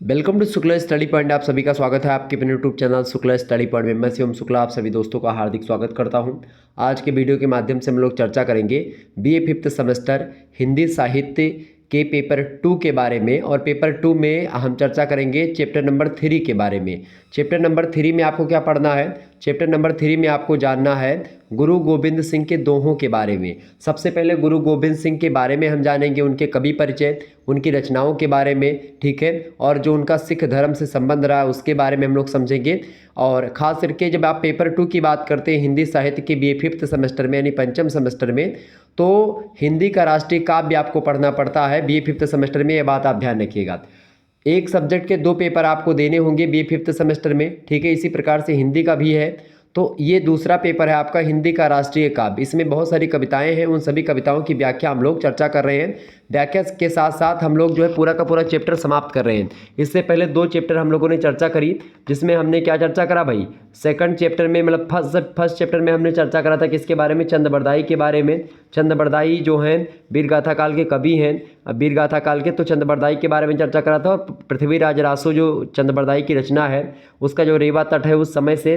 Welcome to Shukla study point. आप सभी का स्वागत है आपके अपने YouTube channel Shukla study point में। मैं शिवम शुक्ला आप सभी दोस्तों का हार्दिक स्वागत करता हूं। आज के वीडियो के माध्यम से हम लोग चर्चा करेंगे बीए फिफ्थ सेमेस्टर हिंदी साहित्य के पेपर 2 के बारे में। और पेपर 2 में हम चर्चा करेंगे चैप्टर नंबर 3 के बारे में। चैप्टर नंबर 3 में आपको क्या पढ़ना है? चैप्टर नंबर 3 में आपको जानना है गुरु गोविंद सिंह के दोहों के बारे में। सबसे पहले गुरु गोविंद सिंह के बारे में हम जानेंगे, उनके कवि परिचय, उनकी रचनाओं के बारे में, ठीक है, और जो उनका सिख धर्म से संबंध रहा उसके बारे में हम लोग समझेंगे। और ख़ास करके जब आप पेपर 2 की बात करते हैं हिंदी साहित्य के बीए फिफ्थ सेमेस्टर में यानी पंचम सेमेस्टर में, तो हिंदी का राष्ट्रीय काव्य आपको पढ़ना पड़ता है बीए फिफ्थ सेमेस्टर में। ये बात आप ध्यान रखिएगा। एक सब्जेक्ट के 2 पेपर आपको देने होंगे बीए फिफ्थ सेमेस्टर में, ठीक है। इसी प्रकार से हिंदी का भी है। तो ये दूसरा पेपर है आपका हिंदी का राष्ट्रीय काव्य। इसमें बहुत सारी कविताएं हैं, उन सभी कविताओं की व्याख्या हम लोग चर्चा कर रहे हैं। व्याख्या के साथ साथ हम लोग जो है पूरा का पूरा चैप्टर समाप्त कर रहे हैं। इससे पहले 2 चैप्टर हम लोगों ने चर्चा करी, जिसमें हमने क्या चर्चा करा भाई? सेकंड चैप्टर में मतलब फर्स्ट चैप्टर में हमने चर्चा करा था किसके बारे में? चंद बरदाई के बारे में। चंद बरदाई जो हैं वीरगाथा काल के कवि हैं, वीरगाथा काल के, तो चंद बरदाई के बारे में चर्चा करा था। और पृथ्वीराज रासो जो चंद बरदाई की रचना है उसका जो रेवा तट है उस समय से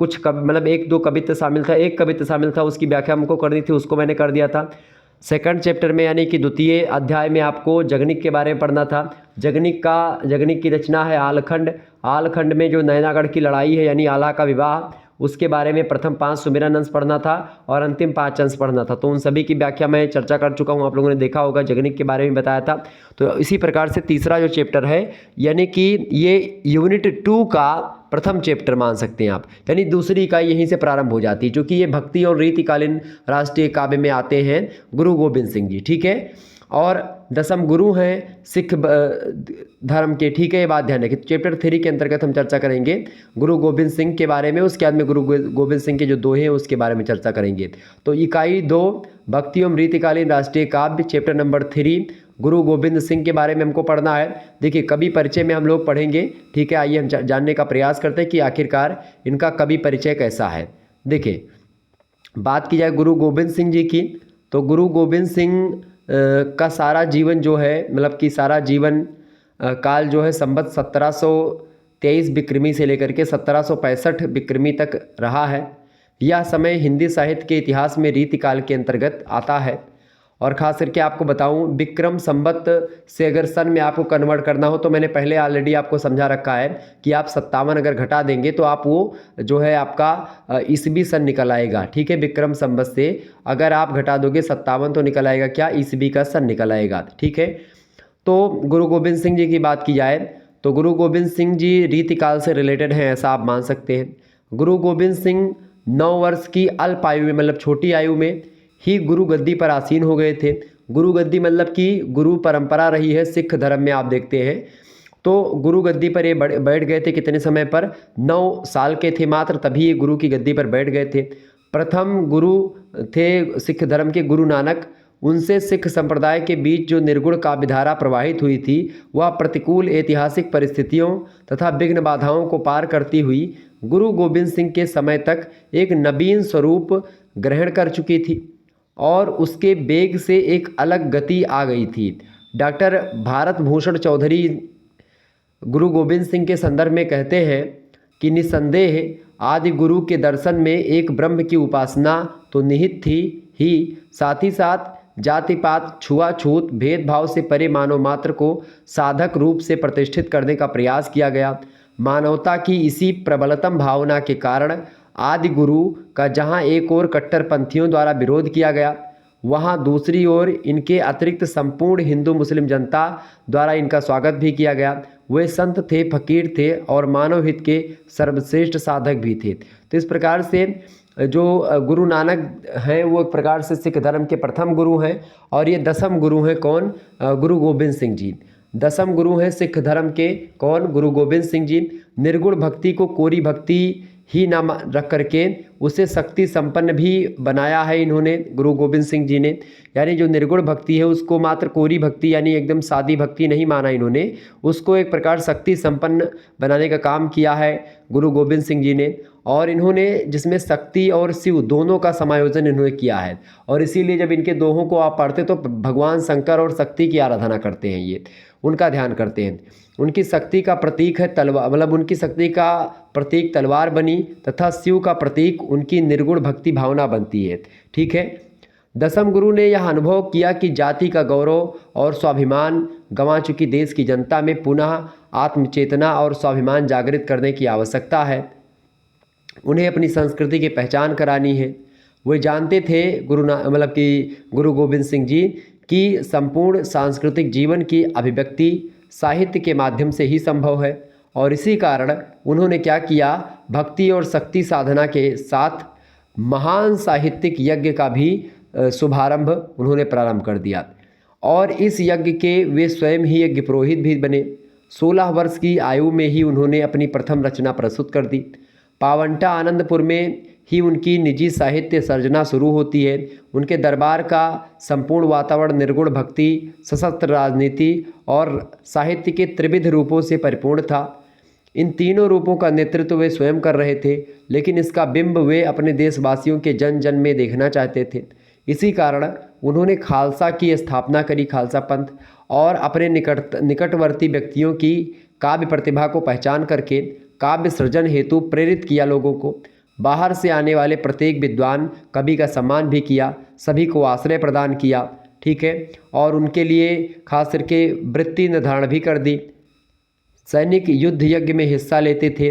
कुछ मतलब 1-2 कवित्व शामिल था, एक कवित्व शामिल था, उसकी व्याख्या हमको करनी थी, उसको मैंने कर दिया था। सेकंड चैप्टर में यानी कि द्वितीय अध्याय में आपको जगनिक के बारे में पढ़ना था। जगनिक की रचना है आलखंड। आलखंड में जो नैनागढ़ की लड़ाई है यानी आला का विवाह, उसके बारे में प्रथम 5 सुमेरन अंश पढ़ना था और अंतिम 5 अंश पढ़ना था। तो उन सभी की व्याख्या मैं चर्चा कर चुका हूँ, आप लोगों ने देखा होगा, जगनिक के बारे में बताया था। तो इसी प्रकार से तीसरा जो चैप्टर है यानी कि ये यूनिट 2 का प्रथम चैप्टर मान सकते हैं आप, यानी दूसरी इकाई यहीं से प्रारंभ हो जाती है, क्योंकि ये भक्ति और रीतिकालीन राष्ट्रीय काव्य में आते हैं गुरु गोविंद सिंह जी, ठीक है। और 10म गुरु हैं सिख धर्म के, ठीक है, ये बात ध्यान रखिए। चैप्टर 3 के अंतर्गत हम चर्चा करेंगे गुरु गोविंद सिंह के बारे में। उसके बाद में गुरु गोविंद सिंह के जो दोहे हैं उसके बारे में चर्चा करेंगे। तो इकाई 2 भक्ति एवं रीतिकालीन राष्ट्रीय काव्य, चैप्टर नंबर 3 गुरु गोविंद सिंह के बारे में हमको पढ़ना है। देखिए कवि परिचय में हम लोग पढ़ेंगे, ठीक है। आइए हम जानने का प्रयास करते हैं कि आखिरकार इनका कवि परिचय कैसा है। देखिए बात की जाए गुरु गोविंद सिंह जी की, तो गुरु गोविंद सिंह का सारा जीवन जो है मतलब कि सारा जीवन काल जो है संवत 1723 विक्रमी से लेकर के 1765 विक्रमी तक रहा है। यह समय हिंदी साहित्य के इतिहास में रीतिकाल के अंतर्गत आता है। और ख़ास करके आपको बताऊं विक्रम संवत से अगर सन में आपको कन्वर्ट करना हो तो मैंने पहले ऑलरेडी आपको समझा रखा है कि आप 57 अगर घटा देंगे तो आप वो जो है आपका ईसवी सन निकल आएगा, ठीक है। विक्रम संवत से अगर आप घटा दोगे 57 तो निकल आएगा क्या? ईसवी का सन निकल आएगा, ठीक है। तो गुरु गोविंद सिंह जी की बात की जाए तो गुरु गोविंद सिंह जी रीतिकाल से रिलेटेड हैं, ऐसा आप मान सकते हैं। गुरु गोविंद सिंह 9 वर्ष की अल्प आयु में मतलब छोटी आयु में ही गुरु गद्दी पर आसीन हो गए थे। गुरु गद्दी मतलब कि गुरु परंपरा रही है सिख धर्म में, आप देखते हैं। तो गुरु गद्दी पर ये बैठ गए थे कितने समय पर? 9 साल के थे मात्र, तभी ये गुरु की गद्दी पर बैठ गए थे। प्रथम गुरु थे सिख धर्म के गुरु नानक। उनसे सिख संप्रदाय के बीच जो निर्गुण काव्यधारा प्रवाहित हुई थी वह प्रतिकूल ऐतिहासिक परिस्थितियों तथा विघ्न बाधाओं को पार करती हुई गुरु गोविंद सिंह के समय तक एक नवीन स्वरूप ग्रहण कर चुकी थी और उसके वेग से एक अलग गति आ गई थी। डॉक्टर भारत भूषण चौधरी गुरु गोविंद सिंह के संदर्भ में कहते हैं कि निसंदेह आदि गुरु के दर्शन में एक ब्रह्म की उपासना तो निहित थी ही, साथ ही साथ जाति पात छुआछूत भेदभाव से परे मानव मात्र को साधक रूप से प्रतिष्ठित करने का प्रयास किया गया। मानवता की इसी प्रबलतम भावना के कारण आदि गुरु का जहां एक ओर कट्टरपंथियों द्वारा विरोध किया गया, वहां दूसरी ओर इनके अतिरिक्त संपूर्ण हिंदू मुस्लिम जनता द्वारा इनका स्वागत भी किया गया। वे संत थे, फकीर थे और मानव हित के सर्वश्रेष्ठ साधक भी थे। तो इस प्रकार से जो गुरु नानक हैं वो एक प्रकार से सिख धर्म के प्रथम गुरु हैं। और ये 10म गुरु हैं कौन? गुरु गोविंद सिंह जी 10म गुरु हैं सिख धर्म के। कौन? गुरु गोविंद सिंह जी। निर्गुण भक्ति को कोरी भक्ति ही नाम रख करके उसे शक्ति संपन्न भी बनाया है इन्होंने, गुरु गोविंद सिंह जी ने। यानी जो निर्गुण भक्ति है उसको मात्र कोरी भक्ति यानी एकदम सादी भक्ति नहीं माना इन्होंने, उसको एक प्रकार शक्ति संपन्न बनाने का काम किया है गुरु गोविंद सिंह जी ने। और इन्होंने जिसमें शक्ति और शिव दोनों का समायोजन इन्होंने किया है। और इसीलिए जब इनके दोहों को आप पढ़ते तो भगवान शंकर और शक्ति की आराधना करते हैं ये। उनका ध्यान करते हैं। उनकी शक्ति का प्रतीक है तलवार, मतलब उनकी शक्ति का प्रतीक तलवार बनी तथा शिव का प्रतीक उनकी निर्गुण भक्ति भावना बनती है। ठीक है। दसम गुरु ने यह अनुभव किया कि जाति का गौरव और स्वाभिमान गंवा चुकी देश की जनता में पुनः आत्मचेतना और स्वाभिमान जागृत करने की आवश्यकता है। उन्हें अपनी संस्कृति की पहचान करानी है। वे जानते थे गुरु गोविंद सिंह जी कि संपूर्ण सांस्कृतिक जीवन की अभिव्यक्ति साहित्य के माध्यम से ही संभव है, और इसी कारण उन्होंने क्या किया, भक्ति और शक्ति साधना के साथ महान साहित्यिक यज्ञ का भी शुभारंभ उन्होंने प्रारंभ कर दिया, और इस यज्ञ के वे स्वयं ही यज्ञ पुरोहित भी बने। 16 वर्ष की आयु में ही उन्होंने अपनी प्रथम रचना प्रस्तुत कर दी। पावंटा आनंदपुर में ही उनकी निजी साहित्य सर्जना शुरू होती है। उनके दरबार का संपूर्ण वातावरण निर्गुण भक्ति, सशस्त्र राजनीति और साहित्य के त्रिविध रूपों से परिपूर्ण था। इन तीनों रूपों का नेतृत्व वे स्वयं कर रहे थे, लेकिन इसका बिंब वे अपने देशवासियों के जन जन में देखना चाहते थे। इसी कारण उन्होंने खालसा की स्थापना करी, खालसा पंथ, और अपने निकटवर्ती व्यक्तियों की काव्य प्रतिभा को पहचान करके काव्य सृजन हेतु प्रेरित किया लोगों को। बाहर से आने वाले प्रत्येक विद्वान कवि का सम्मान भी किया, सभी को आश्रय प्रदान किया। ठीक है। और उनके लिए खास करके वृत्ति निर्धारण भी कर दी। सैनिक युद्ध यज्ञ में हिस्सा लेते थे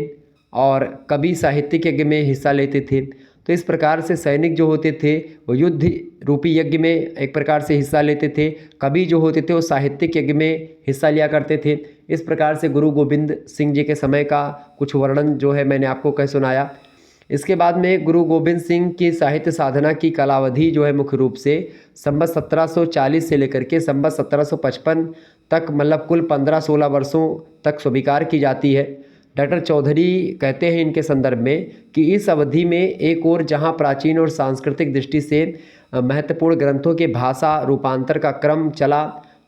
और कवि साहित्यिक यज्ञ में हिस्सा लेते थे। तो इस प्रकार से सैनिक जो होते थे वो युद्ध रूपी यज्ञ में एक प्रकार से हिस्सा लेते थे, कवि जो होते थे वो साहित्यिक यज्ञ में हिस्सा लिया करते थे। इस प्रकार से गुरु गोविंद सिंह जी के समय का कुछ वर्णन जो है मैंने आपको कह सुनाया। इसके बाद में गुरु गोविंद सिंह की साहित्य साधना की कालावधि जो है मुख्य रूप से संवत 1740 से लेकर के संवत 1755 तक, मतलब कुल 15-16 वर्षों तक स्वीकार की जाती है। डॉक्टर चौधरी कहते हैं इनके संदर्भ में कि इस अवधि में एक ओर जहां प्राचीन और सांस्कृतिक दृष्टि से महत्वपूर्ण ग्रंथों के भाषा रूपांतर का क्रम चला,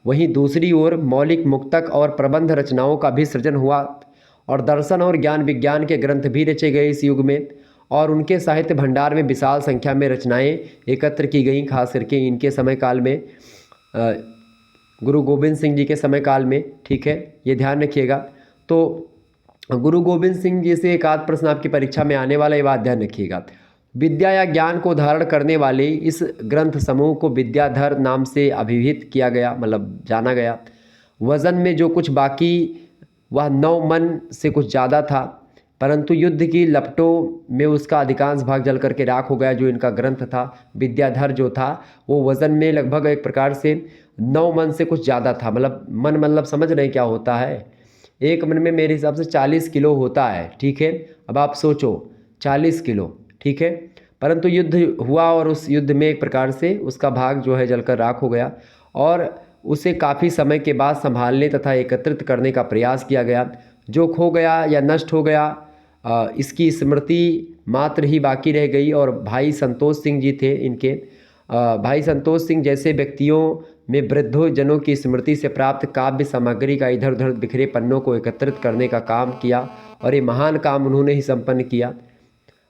वहीं दूसरी ओर मौलिक मुक्तक और प्रबंध रचनाओं का भी सृजन हुआ, और दर्शन और ज्ञान विज्ञान के ग्रंथ भी रचे गए इस युग में, और उनके साहित्य भंडार में विशाल संख्या में रचनाएं एकत्र की गईं, खास करके इनके समय काल में, गुरु गोविंद सिंह जी के समय काल में। ठीक है, ये ध्यान रखिएगा। तो गुरु गोविंद सिंह जी से एक आध प्रश्न आपकी परीक्षा में आने वाला, ये बात ध्यान रखिएगा। विद्या या ज्ञान को धारण करने वाले इस ग्रंथ समूह को विद्याधर नाम से अभिहित किया गया, मतलब जाना गया। वजन में जो कुछ बाकी वह 9 मन से कुछ ज़्यादा था, परंतु युद्ध की लपटों में उसका अधिकांश भाग जल करके राख हो गया। जो इनका ग्रंथ था विद्याधर जो था वो वज़न में लगभग एक प्रकार से 9 मन से कुछ ज़्यादा था। मतलब समझ रहे हैं क्या होता है, एक मन में मेरे हिसाब से 40 किलो होता है। ठीक है, अब आप सोचो 40 किलो। ठीक है, परंतु युद्ध हुआ और उस युद्ध में एक प्रकार से उसका भाग जो है जलकर राख हो गया, और उसे काफ़ी समय के बाद संभालने तथा एकत्रित करने का प्रयास किया गया। जो खो गया या नष्ट हो गया इसकी स्मृति मात्र ही बाकी रह गई, और भाई संतोष सिंह जी थे इनके। भाई संतोष सिंह जैसे व्यक्तियों में वृद्धों जनों की स्मृति से प्राप्त काव्य सामग्री का इधर उधर बिखरे पन्नों को एकत्रित करने का काम किया, और ये महान काम उन्होंने ही संपन्न किया।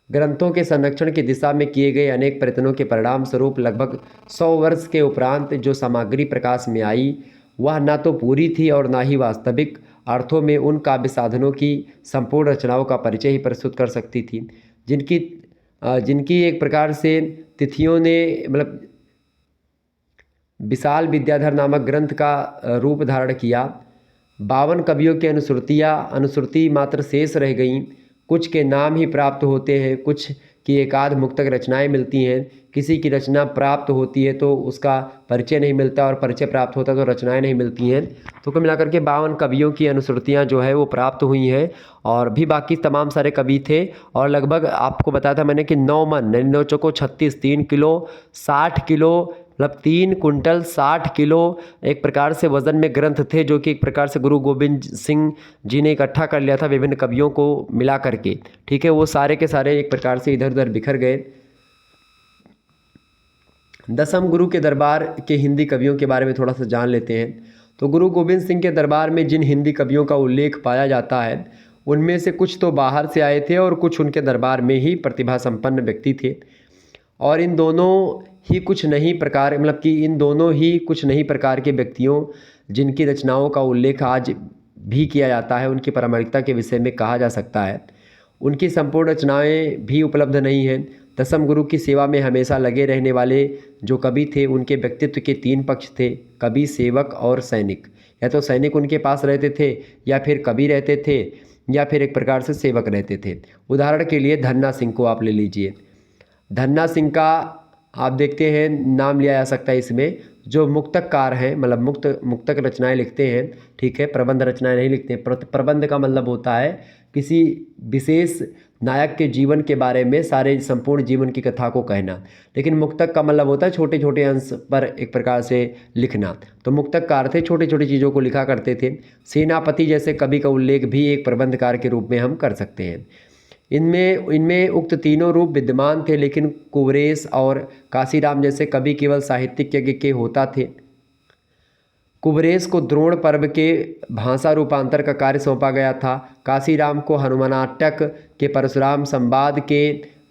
ग्रंथों के संरक्षण की दिशा में किए गए अनेक प्रयत्नों के परिणाम स्वरूप लगभग 100 वर्ष के उपरांत जो सामग्री प्रकाश में आई वह न तो पूरी थी और न ही वास्तविक अर्थों में उन काव्य साधनों की संपूर्ण रचनाओं का परिचय ही प्रस्तुत कर सकती थी, जिनकी एक प्रकार से तिथियों ने विशाल विद्याधर नामक ग्रंथ का रूप धारण किया। 52 कवियों की अनुश्रुति मात्र शेष रह गईं। कुछ के नाम ही प्राप्त होते हैं, कुछ की एकाध मुक्तक रचनाएं मिलती हैं। किसी की रचना प्राप्त होती है तो उसका परिचय नहीं मिलता, और परिचय प्राप्त होता है तो रचनाएं नहीं मिलती हैं। तो कुल मिलाकर के 52 कवियों की अनुश्रुतियाँ जो है वो प्राप्त हुई हैं, और भी बाकी तमाम सारे कवि थे। और लगभग आपको बताया था मैंने कि 9 मन 9 चौको 36, 3 किलो 60 किलो, मतलब 3 कुंटल 60 किलो एक प्रकार से वज़न में ग्रंथ थे, जो कि एक प्रकार से गुरु गोविंद सिंह जी ने इकट्ठा कर लिया था विभिन्न कवियों को मिला करके। ठीक है, वो सारे के सारे एक प्रकार से इधर उधर बिखर गए। दसम गुरु के दरबार के हिंदी कवियों के बारे में थोड़ा सा जान लेते हैं। तो गुरु गोविंद सिंह के दरबार में जिन हिंदी कवियों का उल्लेख पाया जाता है उनमें से कुछ तो बाहर से आए थे और कुछ उनके दरबार में ही प्रतिभा संपन्न व्यक्ति थे। और इन दोनों ही कुछ नहीं प्रकार मतलब कि इन दोनों ही कुछ नहीं प्रकार के व्यक्तियों जिनकी रचनाओं का उल्लेख आज भी किया जाता है उनकी प्रामाणिकता के विषय में कहा जा सकता है। उनकी संपूर्ण रचनाएं भी उपलब्ध नहीं हैं। दसम गुरु की सेवा में हमेशा लगे रहने वाले जो कवि थे उनके व्यक्तित्व के तीन पक्ष थे, कवि, सेवक और सैनिक। या तो सैनिक उनके पास रहते थे, या फिर कवि रहते थे, या फिर एक प्रकार से सेवक रहते थे। उदाहरण के लिए धन्ना सिंह को आप ले लीजिए। धन्ना सिंह का आप देखते हैं नाम लिया जा सकता है इसमें, जो मुक्तककार हैं, मतलब मुक्तक रचनाएं लिखते हैं, ठीक है, प्रबंध रचनाएं नहीं लिखते हैं। प्रबंध का मतलब होता है किसी विशेष नायक के जीवन के बारे में सारे संपूर्ण जीवन की कथा को कहना, लेकिन मुक्तक का मतलब होता है छोटे छोटे अंश पर एक प्रकार से लिखना। तो मुक्तककार थे, छोटी छोटी चीज़ों को लिखा करते थे। सेनापति जैसे कवि का उल्लेख भी एक प्रबंधकार के रूप में हम कर सकते हैं। इनमें उक्त तीनों रूप विद्यमान थे, लेकिन कुबरेश और काशीराम जैसे कवि केवल साहित्यिक यज्ञ के होता थे। कुबरेश को द्रोण पर्व के भाषा रूपांतर का कार्य सौंपा गया था। काशीराम को हनुमानाटक के परशुराम संवाद के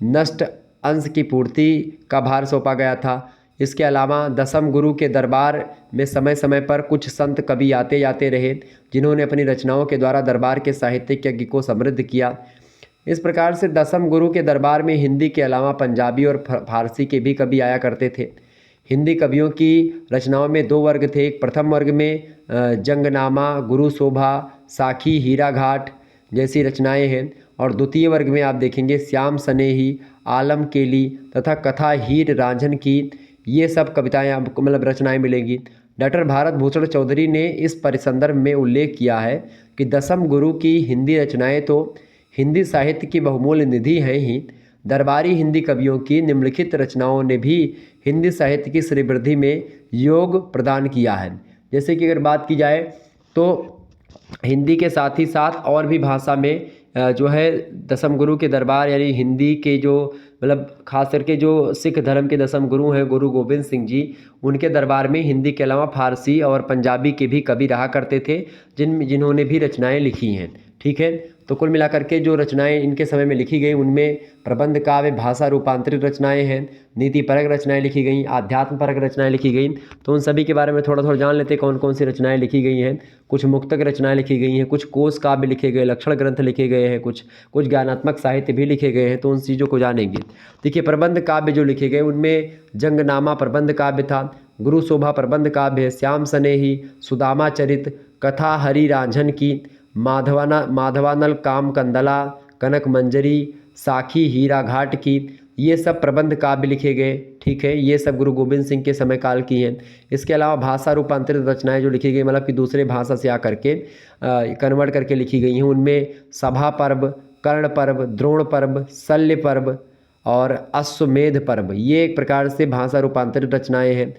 नष्ट अंश की पूर्ति का भार सौंपा गया था। इसके अलावा दसम गुरु के दरबार में समय समय पर कुछ संत कवि आते जाते रहे, जिन्होंने अपनी रचनाओं के द्वारा दरबार के साहित्यिक यज्ञ को समृद्ध किया। इस प्रकार से दसम गुरु के दरबार में हिंदी के अलावा पंजाबी और फारसी के भी कवि आया करते थे। हिंदी कवियों की रचनाओं में दो वर्ग थे। एक प्रथम वर्ग में जंगनामा, गुरु शोभा, साखी, हीरा घाट जैसी रचनाएं हैं, और द्वितीय वर्ग में आप देखेंगे श्याम सनेही, आलम केली तथा कथा हीर रांझन की ये सब कविताएं आपको मतलब रचनाएं मिलेंगी। डॉक्टर भारत भूषण चौधरी ने इस परिसंदर्भ में उल्लेख किया है कि दसम गुरु की हिंदी रचनाएं तो हिंदी साहित्य की बहुमूल्य निधि हैं ही, दरबारी हिंदी कवियों की निम्नलिखित रचनाओं ने भी हिंदी साहित्य की श्रीवृद्धि में योग प्रदान किया है। जैसे कि अगर बात की जाए तो हिंदी के साथ ही साथ और भी भाषा में जो है दसम गुरु के दरबार यानी हिंदी के जो मतलब खास करके जो सिख धर्म के दसम गुरु हैं गुरु गोविंद सिंह जी, उनके दरबार में हिंदी के अलावा फारसी और पंजाबी के भी कवि रहा करते थे, जिन्होंने भी रचनाएं लिखी हैं। ठीक है, तो कुल मिलाकर के जो रचनाएं इनके समय में लिखी गई उनमें प्रबंध काव्य, भाषा रूपांतरित रचनाएं हैं, नीतिपरक रचनाएं लिखी गई, आध्यात्म परक रचनाएं लिखी गई। तो उन सभी के बारे में थोड़ा थोड़ा जान लेते हैं कौन कौन सी रचनाएं लिखी गई हैं। कुछ मुक्तक रचनाएं लिखी गई हैं, कुछ कोश काव्य लिखे गए, लक्षण ग्रंथ लिखे गए हैं, कुछ ज्ञानात्मक साहित्य भी लिखे गए हैं। तो उन चीज़ों को जानेंगे। देखिए, प्रबंध काव्य जो लिखे गए उनमें जंगनामा प्रबंध काव्य था, गुरु शोभा प्रबंध काव्य है, श्याम सनेही, सुदामा चरित, कथा हरि रांझन की, माधवानल काम कंदला, कनक मंजरी, साखी हीरा घाट की, ये सब प्रबंध काव्य लिखे गए। ठीक है, ये सब गुरु गोविंद सिंह के समय काल की हैं। इसके अलावा भाषा रूपांतरित रचनाएं जो लिखी गई मतलब कि दूसरे भाषा से आकर के कन्वर्ट करके लिखी गई हैं, उनमें सभा पर्व, कर्ण पर्व, द्रोण पर्व, शल्य पर्व और अश्वमेध पर्व, ये एक प्रकार से भाषा रूपांतरित रचनाएं हैं।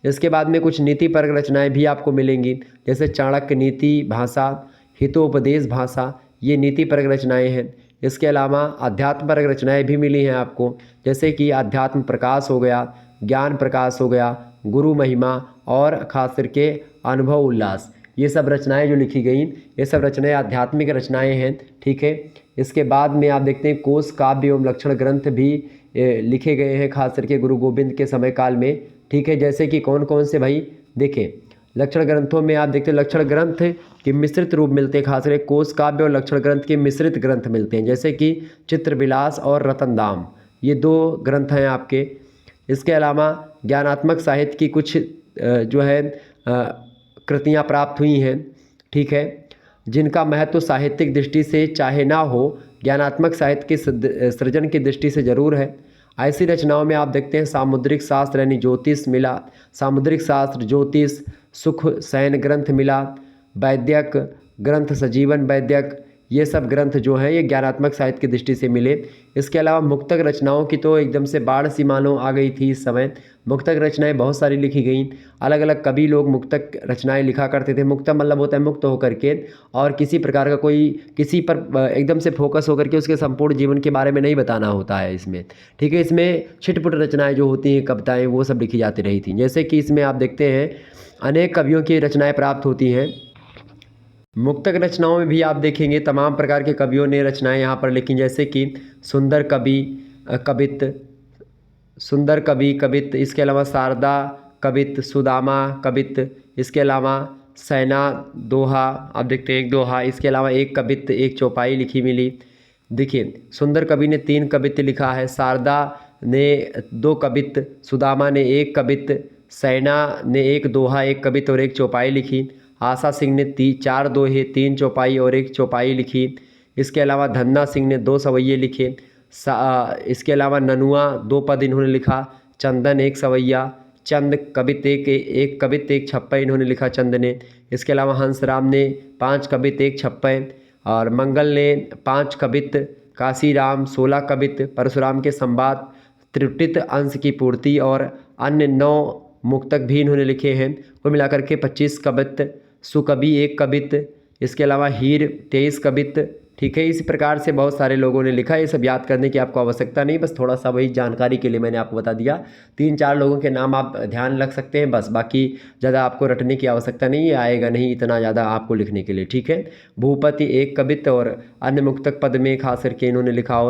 इसके बाद में कुछ नीति परक रचनाएं भी आपको मिलेंगी, जैसे चाणक्य नीति भाषा, हितोपदेश भाषा, ये नीति परक रचनाएं हैं। इसके अलावा अध्यात्म परक रचनाएं भी मिली हैं आपको, जैसे कि अध्यात्म प्रकाश हो गया, ज्ञान प्रकाश हो गया, गुरु महिमा और खास करके अनुभव उल्लास, ये सब रचनाएं जो लिखी गई ये सब रचनाएं आध्यात्मिक रचनाएं हैं। ठीक है, इसके बाद में आप देखते हैं कोश काव्य एवं लक्षण ग्रंथ भी लिखे गए हैं खास करके गुरु गोविंद के समय काल में। ठीक है, जैसे कि कौन कौन से भाई देखें, लक्षण ग्रंथों में आप देखते हैं लक्षण ग्रंथ के मिश्रित रूप मिलते हैं, खास करके कोश काव्य और लक्षण ग्रंथ के मिश्रित ग्रंथ मिलते हैं, जैसे कि चित्रविलास और रतनदाम, ये दो ग्रंथ हैं आपके। इसके अलावा ज्ञानात्मक साहित्य की कुछ जो है कृतियाँ प्राप्त हुई हैं। ठीक है, जिनका महत्व साहित्यिक दृष्टि से चाहे ना हो, ज्ञानात्मक साहित्य के सृजन की दृष्टि से जरूर है। ऐसी रचनाओं में आप देखते हैं सामुद्रिक शास्त्र यानी ज्योतिष मिला, सामुद्रिक शास्त्र, ज्योतिष, सुख सैन ग्रंथ मिला, वैद्यक ग्रंथ, सजीवन वैद्यक, ये सब ग्रंथ जो हैं ये ज्ञानात्मक साहित्य की दृष्टि से मिले। इसके अलावा मुक्तक रचनाओं की तो एकदम से बाढ़ सी मानो आ गई थी इस समय। मुक्तक रचनाएं बहुत सारी लिखी गईं, अलग अलग कवि लोग मुक्तक रचनाएं लिखा करते थे। मुक्तक मतलब होता है मुक्त होकर के, और किसी प्रकार का कोई किसी पर एकदम से फोकस होकर के उसके संपूर्ण जीवन के बारे में नहीं बताना होता है इसमें। ठीक है, इसमें छिटपुट रचनाएं जो होती हैं, कविताएँ, वो सब लिखी जाती रही थी। जैसे कि इसमें आप देखते हैं अनेक कवियों की रचनाएं प्राप्त होती हैं। मुक्तक रचनाओं में भी आप देखेंगे तमाम प्रकार के कवियों ने रचनाएं यहाँ पर लिखी, जैसे कि सुंदर कवि, कवित, सुंदर कवि कवित, इसके अलावा शारदा कवित, सुदामा कवित, इसके अलावा सैना दोहा, आप देखते हैं एक दोहा, इसके अलावा एक कवित एक चौपाई लिखी मिली। देखिए सुंदर कवि ने 3 कवित्त लिखा है, शारदा ने 2 कवित्त, सुदामा ने 1 कवित्त, सैना ने 1 दोहा 1 कवित्त और 1 चौपाई लिखी। आशा सिंह ने 4 दोहे 3 चौपाई और 1 चौपाई लिखी। इसके अलावा धन्ना सिंह ने 2 सवैये लिखे। इसके अलावा ननुआ 2 पद इन्होंने लिखा। चंदन 1 सवैया, चंद कवित एक कवित 1 छप्पय इन्होंने लिखा चंद ने। इसके अलावा हंसराम ने 5 कवित 1 छप्पय, और मंगल ने 5 कवित, काशीराम 16 कवित, परशुराम के संवाद, त्रुटित अंश की पूर्ति और अन्य 9 मुक्तक भी इन्होंने लिखे हैं। कुल मिलाकर के 25 कवित, सुकवि 1 कवित, इसके अलावा हीर 23 कवित। ठीक है, इस प्रकार से बहुत सारे लोगों ने लिखा है। ये सब याद करने की आपको आवश्यकता नहीं, बस थोड़ा सा वही जानकारी के लिए मैंने आपको बता दिया। 3-4 लोगों के नाम आप ध्यान रख सकते हैं बस, बाकी ज़्यादा आपको रटने की आवश्यकता नहीं है, आएगा नहीं इतना ज़्यादा आपको लिखने के लिए। ठीक है, भूपति 1 कवित और अन्य मुक्तक पद में खास करके इन्होंने लिखा,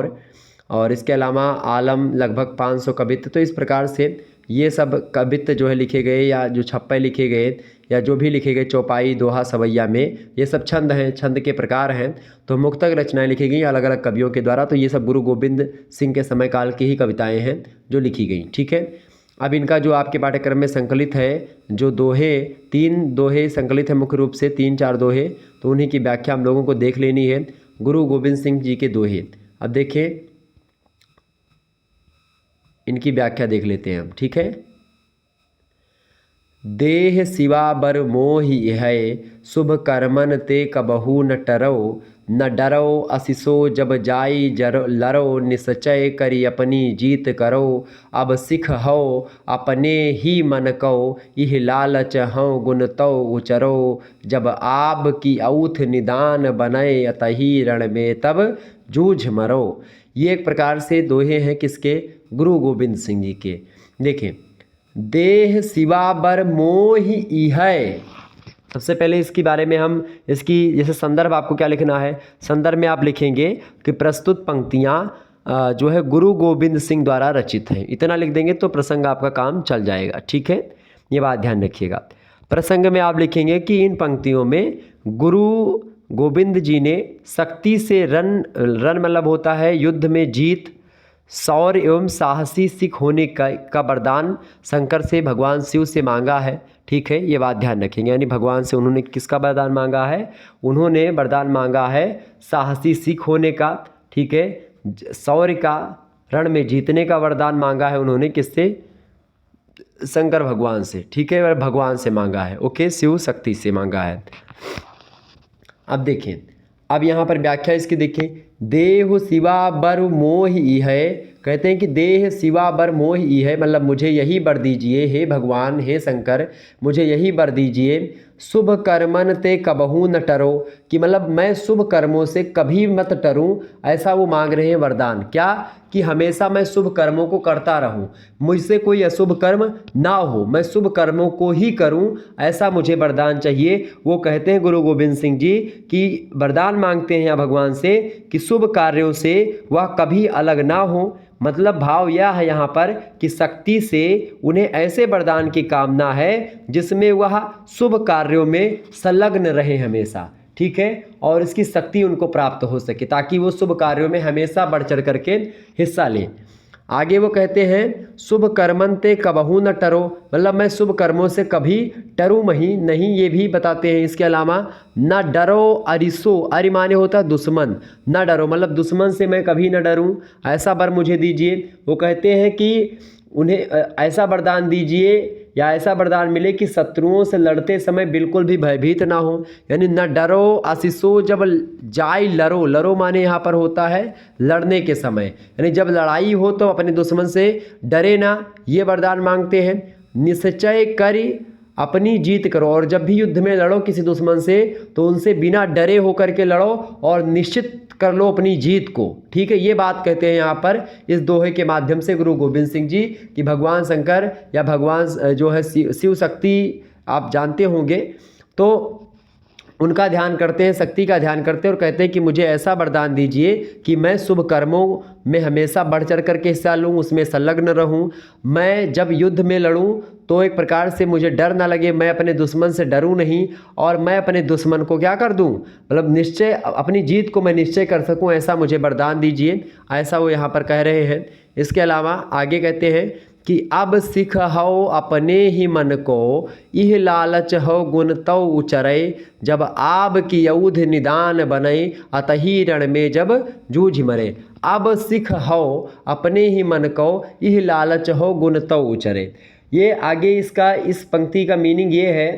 और इसके अलावा आलम लगभग 500 कवित। तो इस प्रकार से ये सब कवित्त जो है लिखे गए, या जो छप्पय लिखे गए, या जो भी लिखे गए चौपाई दोहा सवैया में, ये सब छंद हैं, छंद के प्रकार हैं। तो मुक्तक रचनाएं लिखी गई अलग अलग कवियों के द्वारा। तो ये सब गुरु गोविंद सिंह के समय काल की ही कविताएं हैं जो लिखी गई। ठीक है, अब इनका जो आपके पाठ्यक्रम में संकलित है, जो दोहे 3 दोहे संकलित है मुख्य रूप से 3-4 दोहे, तो उन्हीं की व्याख्या हम लोगों को देख लेनी है। गुरु गोविंद सिंह जी के दोहे, अब देखिए इनकी व्याख्या देख लेते हैं हम। ठीक है, देह सिवा बर मोहि है, शुभ कर्मन ते कबहू न टरो, न डरो असिसो जब जाई लरो, निश्चय करी अपनी जीत करो, अब सिख हो अपने ही मन को, यह लालच हो गुण तो उचरो, जब आब की औथ निदान बनय, अतही रण में तब जूझ मरो। ये एक प्रकार से दोहे हैं किसके? गुरु गोविंद सिंह जी के। देखें, देह सिवा बर मोहि इहै, सबसे पहले इसके बारे में हम इसकी जैसे संदर्भ आपको क्या लिखना है, संदर्भ में आप लिखेंगे कि प्रस्तुत पंक्तियाँ जो है गुरु गोविंद सिंह द्वारा रचित हैं, इतना लिख देंगे तो प्रसंग आपका काम चल जाएगा। ठीक है, ये बात ध्यान रखिएगा। प्रसंग में आप लिखेंगे कि इन पंक्तियों में गुरु गोविंद जी ने शक्ति से रन मतलब होता है युद्ध में जीत, शौर्य एवं साहसी सिख होने का वरदान शंकर से भगवान शिव से मांगा है। ठीक है, ये बात ध्यान रखेंगे, यानी भगवान से उन्होंने किसका वरदान मांगा है? उन्होंने वरदान मांगा है साहसी सिख होने का। ठीक है, शौर्य का, रण में जीतने का वरदान मांगा है उन्होंने किससे? शंकर भगवान से। ठीक है, भगवान से मांगा है। ओके, शिव शक्ति से मांगा है। अब देखें, अब यहाँ पर व्याख्या इसकी देखें, देह सिवा बर मोहि है, कहते हैं कि देह सिवा बर मोहि है, मतलब मुझे यही वर दीजिए हे भगवान, हे शंकर, मुझे यही वर दीजिए, शुभ कर्मन ते कबहू न टरो, कि मतलब मैं शुभ कर्मों से कभी मत टरूं, ऐसा वो मांग रहे हैं वरदान। क्या? कि हमेशा मैं शुभ कर्मों को करता रहूं, मुझसे कोई अशुभ कर्म ना हो, मैं शुभ कर्मों को ही करूं, ऐसा मुझे वरदान चाहिए। वो कहते हैं गुरु गोविंद सिंह जी कि वरदान मांगते हैं यहाँ भगवान से कि शुभ कार्यों से वह कभी अलग ना हो। मतलब भाव यह है यहाँ पर कि शक्ति से उन्हें ऐसे वरदान की कामना है जिसमें वह शुभ कार्यों में संलग्न रहे हमेशा। ठीक है, और इसकी शक्ति उनको प्राप्त हो सके ताकि वो शुभ कार्यों में हमेशा बढ़ चढ़ करके हिस्सा लें। आगे वो कहते हैं शुभ कर्मन ते कबहू न टरो, मतलब मैं शुभ कर्मों से कभी टरूं नहीं, ये भी बताते हैं। इसके अलावा न डरो अरिसो, अरि माने होता है दुश्मन, न डरो मतलब दुश्मन से मैं कभी न डरूं, ऐसा वर मुझे दीजिए। वो कहते हैं कि उन्हें ऐसा वरदान दीजिए या ऐसा वरदान मिले कि शत्रुओं से लड़ते समय बिल्कुल भी भयभीत ना हो, यानी न डरो आशीषो जब जाय लरो, लरो माने यहाँ पर होता है लड़ने के समय, यानी जब लड़ाई हो तो अपने दुश्मन से डरे ना, ये वरदान मांगते हैं। निश्चय करी अपनी जीत करो, और जब भी युद्ध में लड़ो किसी दुश्मन से तो उनसे बिना डरे होकर के लड़ो और निश्चित कर लो अपनी जीत को। ठीक है, ये बात कहते हैं यहाँ पर इस दोहे के माध्यम से गुरु गोविंद सिंह जी कि भगवान शंकर या भगवान जो है शिव शक्ति आप जानते होंगे, तो उनका ध्यान करते हैं, शक्ति का ध्यान करते हैं और कहते हैं कि मुझे ऐसा वरदान दीजिए कि मैं शुभ कर्मों में हमेशा बढ़ चढ़ करके हिस्सा लूँ, उसमें संलग्न रहूँ। मैं जब युद्ध में लड़ूँ तो एक प्रकार से मुझे डर ना लगे, मैं अपने दुश्मन से डरूँ नहीं और मैं अपने दुश्मन को क्या कर दूँ, मतलब निश्चय अपनी जीत को मैं निश्चय कर सकूँ, ऐसा मुझे वरदान दीजिए, ऐसा वो यहाँ पर कह रहे हैं। इसके अलावा आगे कहते हैं कि अब सिख हो अपने ही मन को, इह लालच हो गुण तौ उचरै, जब आब की औध निदान बनै, अतही रण में जब जूझ मरे। अब सिख हो अपने ही मन को, इह लालच हो गुण तौ उचरै। ये आगे इसका इस पंक्ति का मीनिंग ये है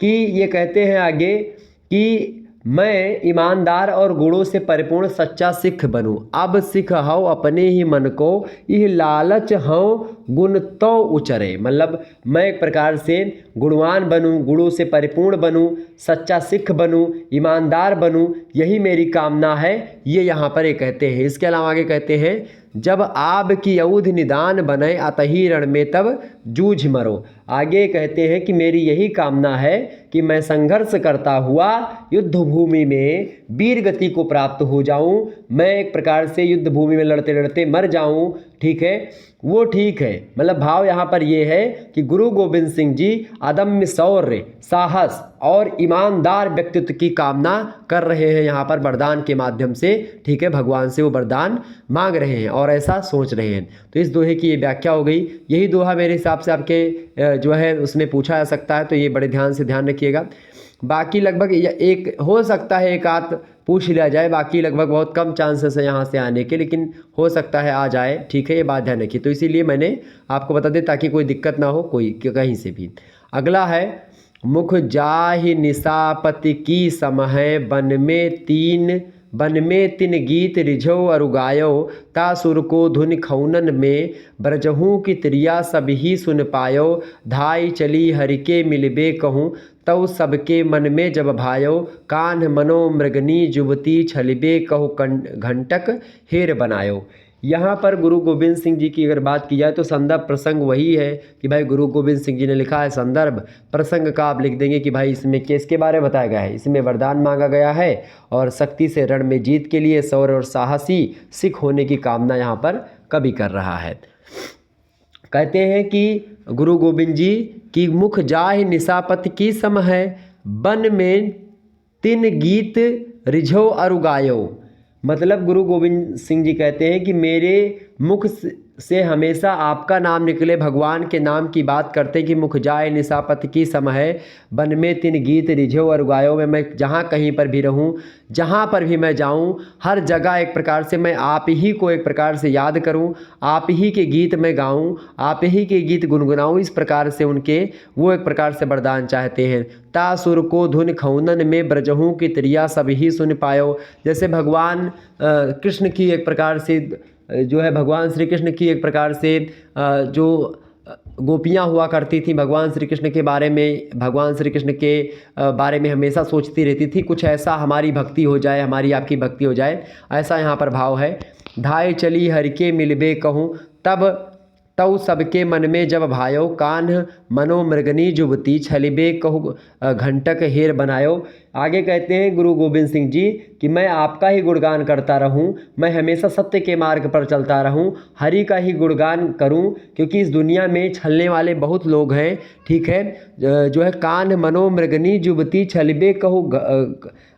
कि ये कहते हैं आगे कि मैं ईमानदार और गुणों से परिपूर्ण सच्चा सिख बनूं। अब सिख हो अपने ही मन को, यह लालच हो गुण तो उचरे, मतलब मैं एक प्रकार से गुणवान बनूं, गुणों से परिपूर्ण बनूं, सच्चा सिख बनूं, ईमानदार बनूं, यही मेरी कामना है, ये यहाँ पर ये कहते हैं। इसके अलावा आगे कहते हैं जब आब की औध निदान बने, अतही रण में तब जूझ मरो। आगे कहते हैं कि मेरी यही कामना है कि मैं संघर्ष करता हुआ युद्ध भूमि में वीर गति को प्राप्त हो जाऊं, मैं एक प्रकार से युद्ध भूमि में लड़ते लड़ते मर जाऊं, ठीक है, वो ठीक है। मतलब भाव यहाँ पर ये है कि गुरु गोविंद सिंह जी अदम्य शौर्य, साहस और ईमानदार व्यक्तित्व की कामना कर रहे हैं यहाँ पर वरदान के माध्यम से, ठीक है, भगवान से वो वरदान मांग रहे हैं और ऐसा सोच रहे हैं। तो इस दोहे की ये व्याख्या हो गई। यही दोहा मेरे हिसाब से आपके जो है उसमें पूछा जा सकता है, तो ये बड़े ध्यान से ध्यान रखिएगा। बाकी लगभग एक हो सकता है एक आध पूछ लिया जाए, बाकी लगभग बहुत कम चांसेस है यहाँ से आने के, लेकिन हो सकता है आ जाए, ठीक है, ये बात ध्यान रखिए। तो इसीलिए मैंने आपको बता दें ताकि कोई दिक्कत ना हो कोई कहीं से भी। अगला है मुख जाहि निशापति की समह, बन में तिन गीत रिझो अरु गायो, तासुर को धुन खौनन में, ब्रजहूँ की त्रिया सब ही सुन पायो, धाई चली हरिके मिलबे कहूँ, तव सबके मन में जब भायो, कान्ह मनो मृगनी जुबती छलिबे कहु घंटक हेर बनायो। यहाँ पर गुरु गोविंद सिंह जी की अगर बात की जाए तो संदर्भ प्रसंग वही है कि भाई गुरु गोविंद सिंह जी ने लिखा है, संदर्भ प्रसंग का आप लिख देंगे कि भाई इसमें किसके बारे में बताया गया है, इसमें वरदान मांगा गया है और शक्ति से रण में जीत के लिए शौर्य और साहसी सिख होने की कामना यहाँ पर कवि कर रहा है। कहते हैं कि गुरु गोविंद जी की मुख जाहि निशापति की सम है, बन में तिन गीत रिझो अरु गायो। मतलब गुरु गोविंद सिंह जी कहते हैं कि मेरे मुख से हमेशा आपका नाम निकले, भगवान के नाम की बात करते कि मुख जाए निशापति की सम है, बन में तिन गीत रिझो और गायो में, मैं जहाँ कहीं पर भी रहूँ, जहाँ पर भी मैं जाऊँ, हर जगह एक प्रकार से मैं आप ही को एक प्रकार से याद करूँ, आप ही के गीत मैं गाऊँ, आप ही के गीत गुनगुनाऊँ। इस प्रकार से उनके वो एक प्रकार से वरदान चाहते हैं। तासुर को धुन खौनन में, ब्रजहूँ की त्रिया सब ही सुन पायो। जैसे भगवान कृष्ण की एक प्रकार से जो है, भगवान श्री कृष्ण की एक प्रकार से जो गोपियाँ हुआ करती थी, भगवान श्री कृष्ण के बारे में, भगवान श्री कृष्ण के बारे में हमेशा सोचती रहती थी कुछ ऐसा हमारी भक्ति हो जाए, हमारी आपकी भक्ति हो जाए, ऐसा यहाँ पर भाव है। धाय चली हरिके मिलबे कहूँ, तब सबके मन में जब भायो, कान्ह मनो मृगनी जुबती छलिबे कहु घंटक हेर बनायो। आगे कहते हैं गुरु गोविंद सिंह जी कि मैं आपका ही गुणगान करता रहूं, मैं हमेशा सत्य के मार्ग पर चलता रहूं, हरि का ही गुणगान करूं, क्योंकि इस दुनिया में छलने वाले बहुत लोग हैं, ठीक है, जो है कान्ह मनो मृगनी जुबती छलिबे कहु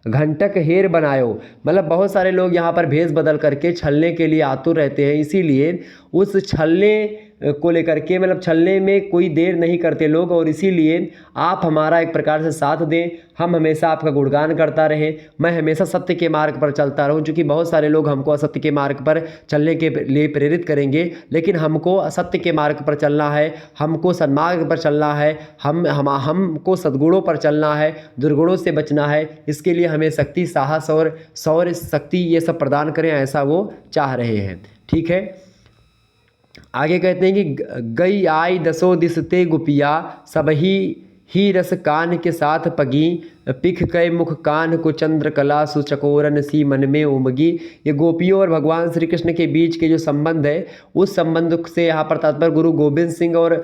घंटक हेर बनायो। मतलब बहुत सारे लोग यहाँ पर भेष बदल करके छलने के लिए आतुर रहते हैं, इसीलिए उस छलने को लेकर के, मतलब छलने में कोई देर नहीं करते लोग, और इसीलिए आप हमारा एक प्रकार से साथ दें, हम हमेशा आपका गुणगान करता रहें, मैं हमेशा सत्य के मार्ग पर चलता रहूं, क्योंकि बहुत सारे लोग हमको असत्य के मार्ग पर चलने के लिए प्रेरित करेंगे, लेकिन हमको असत्य के मार्ग पर चलना है, हमको सन्मार्ग पर चलना है, हमको सद्गुणों पर चलना है, दुर्गुणों से बचना है। इसके लिए हमें शक्ति, साहस और शौर्य, शक्ति ये सब प्रदान करें, ऐसा वो चाह रहे हैं, ठीक है। आगे कहते हैं कि गई आई दसों दिस ते गुपिया, सब ही रस कान के साथ पगी, पिख कय मुख कान को चंद्रकला सुचकोरन सी मन में उमगी। ये गोपियों और भगवान श्री कृष्ण के बीच के जो संबंध है उस संबंध से यहाँ पर तात्पर्य गुरु गोविंद सिंह और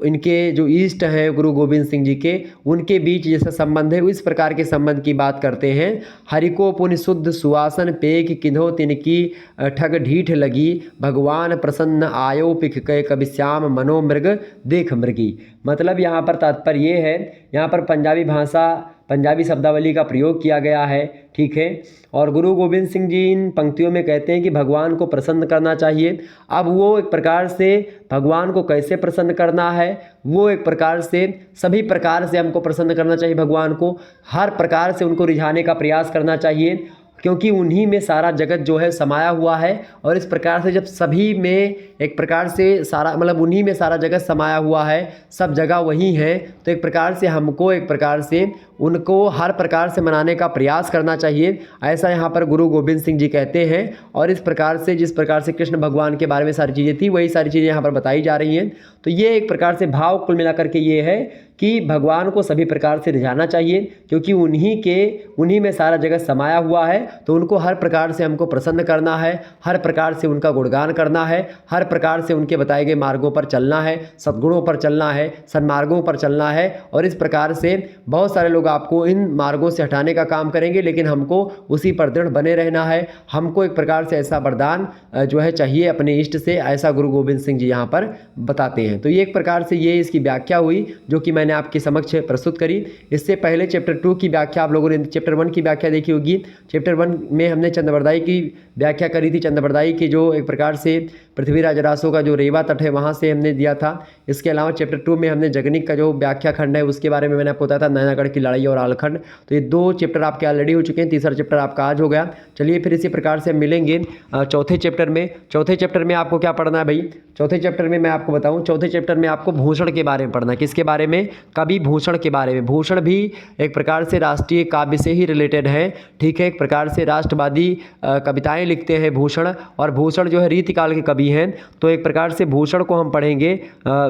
इनके जो ईष्ट हैं गुरु गोविंद सिंह जी के, उनके बीच जैसा संबंध है इस प्रकार के संबंध की बात करते हैं। हरि को पुण्य शुद्ध सुवासन पेक किन्हो तिनकी ठग ढीठ लगी। भगवान प्रसन्न आयो पिख कय कवि श्याम मनो मृग देख मृगी। मतलब यहाँ पर तात्पर्य ये है, यहाँ पर पंजाबी भाषा पंजाबी शब्दावली का प्रयोग किया गया है, ठीक है। और गुरु गोविंद सिंह जी इन पंक्तियों में कहते हैं कि भगवान को प्रसन्न करना चाहिए। अब वो एक प्रकार से भगवान को कैसे प्रसन्न करना है, वो एक प्रकार से सभी प्रकार से हमको प्रसन्न करना चाहिए। भगवान को हर प्रकार से उनको रिझाने का प्रयास करना चाहिए, क्योंकि उन्हीं में सारा जगत जो है समाया हुआ है। और इस प्रकार से जब सभी में एक प्रकार से सारा मतलब उन्हीं में सारा जगत समाया हुआ है, सब जगह वही है, तो एक प्रकार से हमको एक प्रकार से उनको हर प्रकार से मनाने का प्रयास करना चाहिए, ऐसा यहाँ पर गुरु गोविंद सिंह जी कहते हैं। और इस प्रकार से जिस प्रकार से कृष्ण भगवान के बारे में सारी चीज़ें थी वही सारी चीज़ें यहाँ पर बताई जा रही हैं। तो ये एक प्रकार से भाव कुल मिलाकर के ये है कि भगवान को सभी प्रकार से रिझाना चाहिए, क्योंकि उन्हीं में सारा जगत समाया हुआ है। तो उनको हर प्रकार से हमको प्रसन्न करना है, हर प्रकार से उनका गुणगान करना है, हर प्रकार से उनके बताए गए मार्गों पर चलना है, सद्गुणों पर चलना है, सन्मार्गों पर चलना है। और इस प्रकार से बहुत सारे लोग आपको इन मार्गों से हटाने का काम करेंगे, लेकिन हमको उसी पर दृढ़ बने रहना है। हमको एक प्रकार से ऐसा वरदान जो है चाहिए अपने इष्ट से, ऐसा गुरु गोविंद सिंह जी यहाँ पर बताते हैं। तो ये एक प्रकार से ये इसकी व्याख्या हुई जो कि मैंने आपके समक्ष प्रस्तुत करी। इससे पहले चैप्टर 2 की व्याख्या आप लोगों ने चैप्टर 1 की व्याख्या देखी होगी। चैप्टर 1 में हमने चंद्रवरदाई की व्याख्या करी थी। चंद्रवरदाई की जो एक प्रकार से पृथ्वीराज रासो का जो रेवा तट है वहाँ से हमने दिया था। इसके अलावा चैप्टर 2 में हमने जगनिक का जो व्याख्या खंड है उसके बारे में मैंने आपको बताया था, नैनागढ़ की लड़ाई और आलखंड। तो ये 2 चैप्टर आपके ऑलरेडी हो चुके हैं, तीसरा चैप्टर आपका आज हो गया। चलिए फिर इसी प्रकार से मिलेंगे चौथे चैप्टर में। चौथे चैप्टर में आपको क्या पढ़ना है भाई? चौथे चैप्टर में मैं आपको बताऊं, चौथे चैप्टर में आपको भूषण के बारे में पढ़ना है। किसके बारे में? कवि भूषण के बारे में। भूषण भी एक प्रकार से राष्ट्रीय काव्य से ही रिलेटेड है, ठीक है। एक प्रकार से राष्ट्रवादी कविताएं लिखते हैं भूषण, और भूषण जो है रीतिकाल के कवि हैं। तो एक प्रकार से भूषण को हम पढ़ेंगे।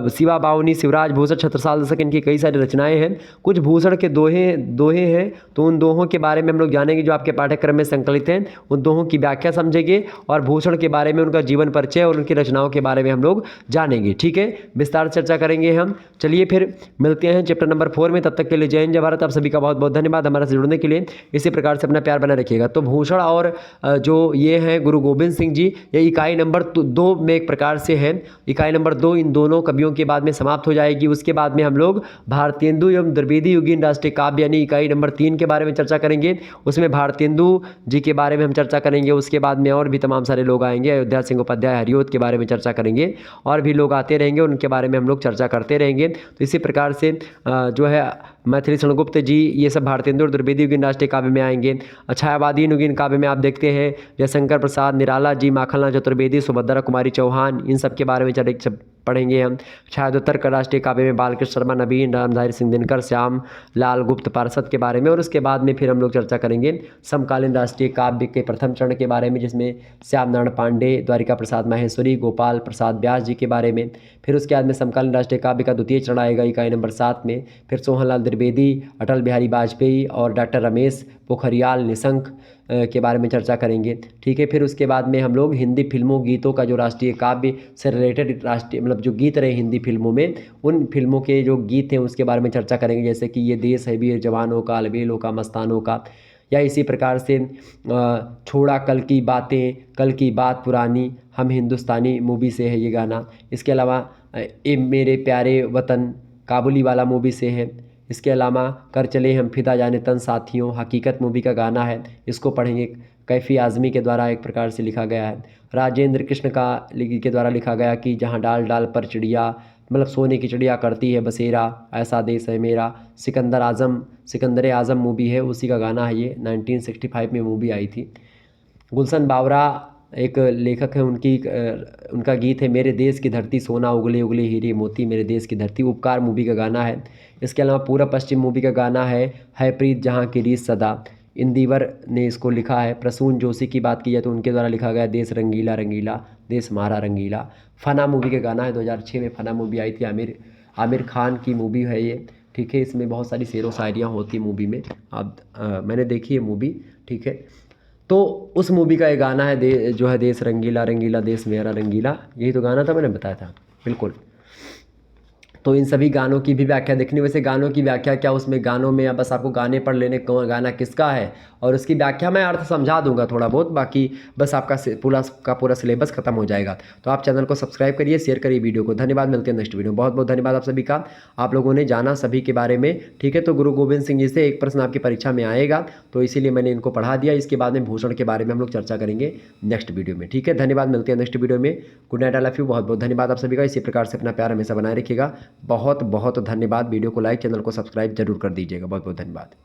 शिवा बावनी, शिवराज भूषण, छत्रसाल दशक, इनकी कई सारी रचनाएं हैं। कुछ भूषण के दोहे हैं, तो उन दोहों के बारे में हम लोग जानेंगे जो आपके पाठ्यक्रम में संकलित हैं। उन दोहों की व्याख्या समझेंगे और भूषण के बारे में, उनका जीवन परिचय और उनकी रचनाओं के बारे में हम लोग जानेंगे, ठीक है। विस्तार चर्चा करेंगे हम। चलिए फिर मिलते हैं चैप्टर नंबर 4 में। तब तक के लिए जय हिंद, जय भारत। आप सभी का बहुत बहुत धन्यवाद हमारे से जुड़ने के लिए। इसी प्रकार से अपना प्यार बना रखिएगा। तो भूषण और जो ये हैं गुरु गोविंद सिंह जी, ये इकाई नंबर 2 में एक प्रकार से है। इकाई नंबर 2 इन दोनों कवियों के बाद में समाप्त हो जाएगी। उसके बाद में हम लोग भारतेंदु एवं द्विवेदी युगीन राष्ट्रीय काव्य यानी इकाई नंबर 3 के बारे में चर्चा करेंगे। उसमें भारतेंदु जी के बारे में हम चर्चा करेंगे। उसके बाद में और भी तमाम सारे लोग आएंगे, अयोध्या सिंह उपाध्याय, हरिओत के बारे में चर्चा करेंगे, और भी लोग आते रहेंगे, उनके बारे में हम लोग चर्चा करते रहेंगे। तो इसी प्रकार से जो है मैथिली शरणगुप्त जी, ये सब भारतेंदु और द्विवेदी युगीन राष्ट्रीय काव्य में आएंगे। छायावादी युगीन काव्य में आप देखते हैं जयशंकर प्रसाद, निराला जी, माखनलाल चतुर्वेदी, सुभद्रा कुमारी चौहान, इन सब के बारे में पढ़ेंगे हम। छायादोत्तर का राष्ट्रीय काव्य में बालकृष्ण शर्मा, नवीन, रामधारी सिंह दिनकर, श्याम लाल गुप्त पार्षद के बारे में। और उसके बाद में फिर हम लोग चर्चा करेंगे समकालीन राष्ट्रीय काव्य के प्रथम चरण के बारे में, जिसमें श्याम नारायण पांडे, द्वारिका प्रसाद माहेश्वरी, गोपाल प्रसाद व्यास जी के बारे में। फिर उसके बाद में समकालीन राष्ट्रीय काव्य का द्वितीय चरण आएगा इकाई नंबर 7 में। फिर सोहनलाल द्विवेदी, अटल बिहारी वाजपेयी और डॉक्टर रमेश पोखरियाल निशंक के बारे में चर्चा करेंगे, ठीक है। फिर उसके बाद में हम लोग हिंदी फिल्मों गीतों का जो राष्ट्रीय काव्य से रिलेटेड राष्ट्रीय मतलब जो गीत रहे हिंदी फिल्मों में, उन फिल्मों के जो गीत हैं उसके बारे में चर्चा करेंगे। जैसे कि ये देश है वीर जवानों का, अलबेलों का, मस्तानों का, या इसी प्रकार से छोड़ा कल की बातें, कल की बात पुरानी, हम हिंदुस्तानी मूवी से है ये गाना। इसके अलावा ए मेरे प्यारे वतन काबुली वाला मूवी से है। इसके अलावा कर चले हम फिदा जाने तन साथियों, हकीकत मूवी का गाना है, इसको पढ़ेंगे। कैफी आज़मी के द्वारा एक प्रकार से लिखा गया है। राजेंद्र कृष्ण के द्वारा लिखा गया कि जहाँ डाल डाल पर चिड़िया, मतलब सोने की चिड़िया करती है बसेरा, ऐसा देश है मेरा। सिकंदर आज़म मूवी है, उसी का गाना है ये, 1965 में मूवी आई थी। गुलशन बावरा एक लेखक है, उनका गीत है मेरे देश की धरती सोना उगले उगले हीरे मोती, मेरे देश की धरती, उपकार मूवी का गाना है। इसके अलावा पूरब पश्चिम मूवी का गाना है प्रीत जहाँ की रीत सदा, इंदिवर ने इसको लिखा है। प्रसून जोशी की बात की जाए तो उनके द्वारा लिखा गया देश रंगीला रंगीला, देश हमारा रंगीला। फना मूवी का गाना है, 2006 में फना मूवी आई थी, आमिर खान की मूवी है ये। ठीक है। इसमें बहुत सारी शेर व शायरियाँ होती मूवी में, आप मैंने देखी है मूवी, ठीक है। तो उस मूवी का एक गाना है जो है देश रंगीला रंगीला देश मेरा रंगीला, यही तो गाना था, मैंने बताया था, बिल्कुल। तो इन सभी गानों की भी व्याख्या देखनी। वैसे गानों की व्याख्या क्या, उसमें गानों में या बस आपको गाने पढ़ लेने कौन गाना किसका है, और उसकी व्याख्या मैं अर्थ समझा दूंगा थोड़ा बहुत, बाकी बस आपका पूरा का पूरा सिलेबस खत्म हो जाएगा। तो आप चैनल को सब्सक्राइब करिए, शेयर करिए वीडियो को। धन्यवाद, मिलते हैं नेक्स्ट वीडियो। बहुत बहुत धन्यवाद आप सभी का, आप लोगों ने जाना सभी के बारे में, ठीक है। तो गुरु गोविंद सिंह जी से एक प्रश्न आपकी परीक्षा में आएगा, तो इसीलिए मैंने इनको पढ़ा दिया। इसके बाद में भूषण के बारे में हम लोग चर्चा करेंगे नेक्स्ट वीडियो में, ठीक है। धन्यवाद, मिलते हैं नेक्स्ट वीडियो में। Good night, I love you. बहुत बहुत धन्यवाद आप सभी का। इसी प्रकार से अपना प्यार हमेशा बनाए रखिएगा। बहुत बहुत धन्यवाद। वीडियो को लाइक, चैनल को सब्सक्राइब जरूर कर दीजिएगा। बहुत बहुत धन्यवाद।